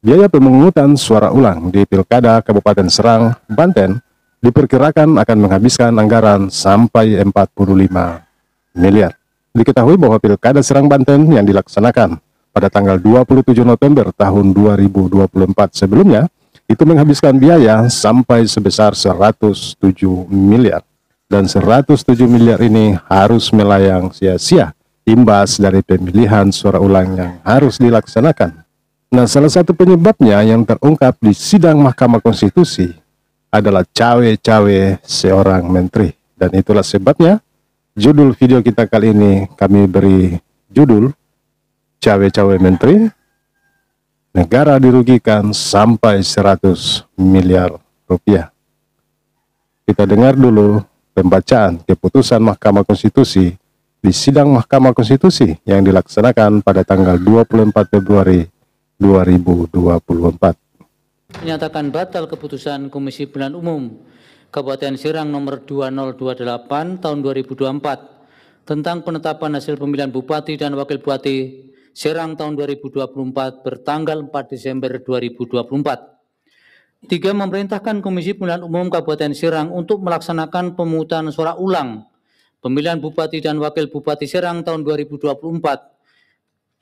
Biaya pemungutan suara ulang di Pilkada Kabupaten Serang, Banten diperkirakan akan menghabiskan anggaran sampai 45 miliar. Diketahui bahwa Pilkada Serang, Banten yang dilaksanakan pada tanggal 27 November tahun 2024 sebelumnya itu menghabiskan biaya sampai sebesar 107 miliar. Dan 107 miliar ini harus melayang sia-sia imbas dari pemilihan suara ulang yang harus dilaksanakan. Nah, salah satu penyebabnya yang terungkap di sidang Mahkamah Konstitusi adalah cawe-cawe seorang menteri. Dan itulah sebabnya judul video kita kali ini kami beri judul Cawe-cawe menteri, negara dirugikan sampai 100 miliar rupiah. Kita dengar dulu pembacaan keputusan Mahkamah Konstitusi di sidang Mahkamah Konstitusi yang dilaksanakan pada tanggal 24 Februari 2024. Menyatakan batal keputusan Komisi Pemilihan Umum Kabupaten Serang nomor 2028 tahun 2024 tentang penetapan hasil pemilihan Bupati dan Wakil Bupati Serang tahun 2024 bertanggal 4 Desember 2024. 3. Memerintahkan Komisi Pemilihan Umum Kabupaten Serang untuk melaksanakan pemungutan suara ulang pemilihan Bupati dan Wakil Bupati Serang tahun 2024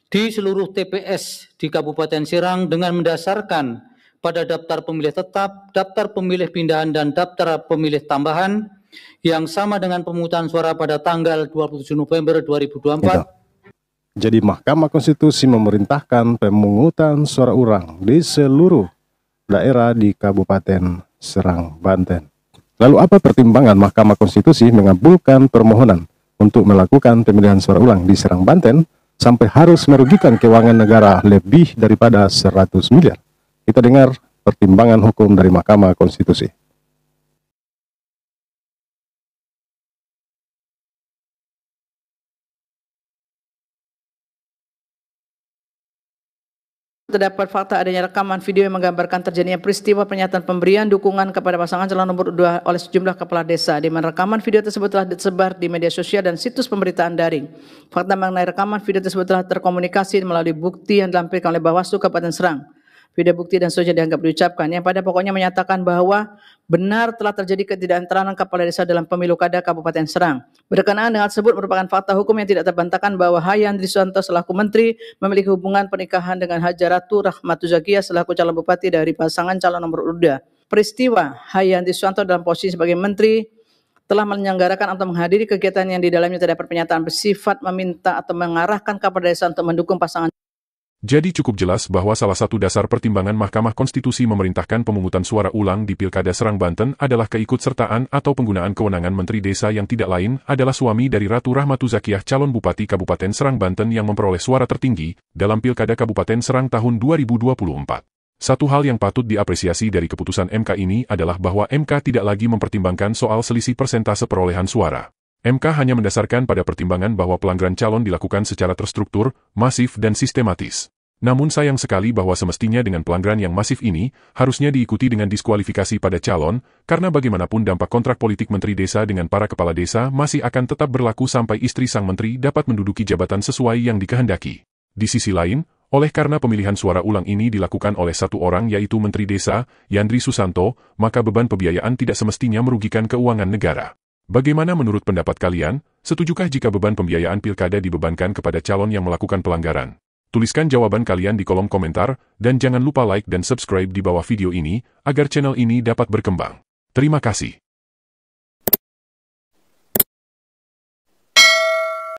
di seluruh TPS di Kabupaten Serang dengan mendasarkan pada daftar pemilih tetap, daftar pemilih pindahan, dan daftar pemilih tambahan yang sama dengan pemungutan suara pada tanggal 27 November 2024. Jadi Mahkamah Konstitusi memerintahkan pemungutan suara ulang di seluruh daerah di Kabupaten Serang, Banten. Lalu apa pertimbangan Mahkamah Konstitusi mengabulkan permohonan untuk melakukan pemilihan suara ulang di Serang, Banten sampai harus merugikan keuangan negara lebih daripada 100 miliar? Kita dengar pertimbangan hukum dari Mahkamah Konstitusi. Terdapat fakta adanya rekaman video yang menggambarkan terjadinya peristiwa pernyataan pemberian dukungan kepada pasangan calon nomor 2 oleh sejumlah kepala desa, di mana rekaman video tersebut telah disebar di media sosial dan situs pemberitaan daring. Fakta mengenai rekaman video tersebut telah terkomunikasi melalui bukti yang dilampirkan oleh Bawaslu Kabupaten Serang. Video bukti dan seterusnya dianggap diucapkan yang pada pokoknya menyatakan bahwa benar telah terjadi ketidaknetralan kepala desa dalam pemilu kada Kabupaten Serang. Berkenaan dengan tersebut merupakan fakta hukum yang tidak terbantahkan bahwa Hayandri Susanto selaku menteri memiliki hubungan pernikahan dengan Hajaratu Rahmatu Zakiyah selaku calon bupati dari pasangan calon nomor 2. Peristiwa Hayandri Susanto dalam posisi sebagai menteri telah menyelenggarakan atau menghadiri kegiatan yang di dalamnya terdapat pernyataan bersifat meminta atau mengarahkan kepala desa untuk mendukung pasangan. Jadi cukup jelas bahwa salah satu dasar pertimbangan Mahkamah Konstitusi memerintahkan pemungutan suara ulang di Pilkada Serang, Banten adalah keikutsertaan atau penggunaan kewenangan Menteri Desa yang tidak lain adalah suami dari Ratu Rahmatu Zakiyah calon Bupati Kabupaten Serang, Banten yang memperoleh suara tertinggi dalam Pilkada Kabupaten Serang tahun 2024. Satu hal yang patut diapresiasi dari keputusan MK ini adalah bahwa MK tidak lagi mempertimbangkan soal selisih persentase perolehan suara. MK hanya mendasarkan pada pertimbangan bahwa pelanggaran calon dilakukan secara terstruktur, masif, dan sistematis. Namun sayang sekali bahwa semestinya dengan pelanggaran yang masif ini, harusnya diikuti dengan diskualifikasi pada calon, karena bagaimanapun dampak kontrak politik Menteri Desa dengan para kepala desa masih akan tetap berlaku sampai istri sang menteri dapat menduduki jabatan sesuai yang dikehendaki. Di sisi lain, oleh karena pemilihan suara ulang ini dilakukan oleh satu orang yaitu Menteri Desa, Yandri Susanto, maka beban pembiayaan tidak semestinya merugikan keuangan negara. Bagaimana menurut pendapat kalian? Setujukah jika beban pembiayaan pilkada dibebankan kepada calon yang melakukan pelanggaran? Tuliskan jawaban kalian di kolom komentar, dan jangan lupa like dan subscribe di bawah video ini, agar channel ini dapat berkembang. Terima kasih.